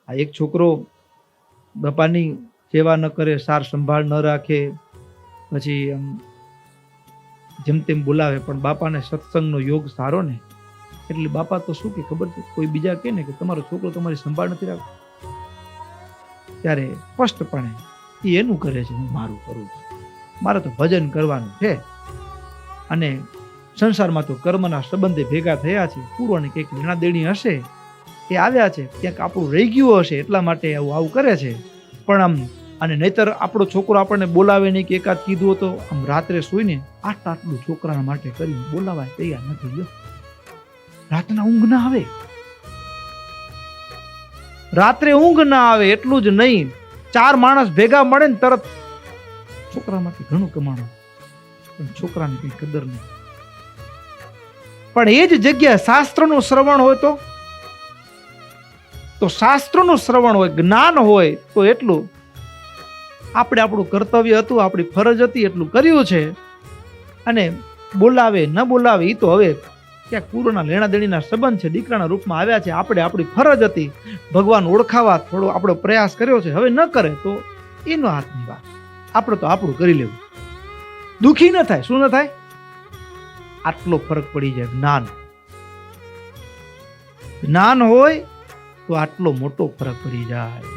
આ એક છોકરો બાપાની સેવા ન કરે, સાર સંભાળ ન રાખે, પછી જેમ તેમ બોલાવે, પણ બાપાને સત્સંગનો યોગ સારો ને, એટલે બાપા તો શું કે ખબર છે, કોઈ બીજા કહે ને કે તમારો છોકરો તમારી સંભાળ નથી રાખતો, ત્યારે સ્પષ્ટપણે એ એનું કરે છે, હું મારું કરું છું, મારે તો ભજન કરવાનું છે. અને સંસારમાં તો કર્મના સંબંધે ભેગા થયા છે, પૂર્વની કંઈક લેણા દેણી હશે, એ આવ્યા છે, ક્યાંક આપણું રહી ગયું હશે, એટલા માટે આવું કરે છે. પણ અને નહીતર આપણો છોકરો આપણને બોલાવે નહીં, કે એકાદ કીધું તો રાત્રે સુઈને આટલું છોકરાના માટે કરીને બોલાવાય તૈયાર નથી. ગયો રાતના ઊંઘ ના આવે, રાત્રે ઊંઘ ના આવે, એટલું જ નહીં, 4 માણસ ભેગા મળે ને તરત છોકરામાંથી ઘણું કમાણું, પણ છોકરાની કઈ કદર નહીં. પણ એ જ જગ્યાએ શાસ્ત્રનું શ્રવણ હોય તો શાસ્ત્રનું શ્રવણ હોય, જ્ઞાન હોય તો એટલું આપણે આપણું કર્તવ્ય હતું, આપણી ફરજ હતી, એટલું કર્યું છે. અને બોલાવે ન બોલાવે એ તો હવે ક્યાંક પૂર્વના લેણા દેણીના સંબંધ છે, દીકરાના રૂપમાં આવ્યા છે, આપણે આપણી ફરજ હતી, ભગવાન ઓળખાવા થોડો આપણો પ્રયાસ કર્યો છે, હવે ન કરે તો એનો હાથની વાત, આપણે તો આપણું કરી લેવું, દુઃખી ન થાય. શું ન થાય? આટલો ફરક પડી જાય. જ્ઞાન હોય તો આટલો મોટો ફરક પડી જાય.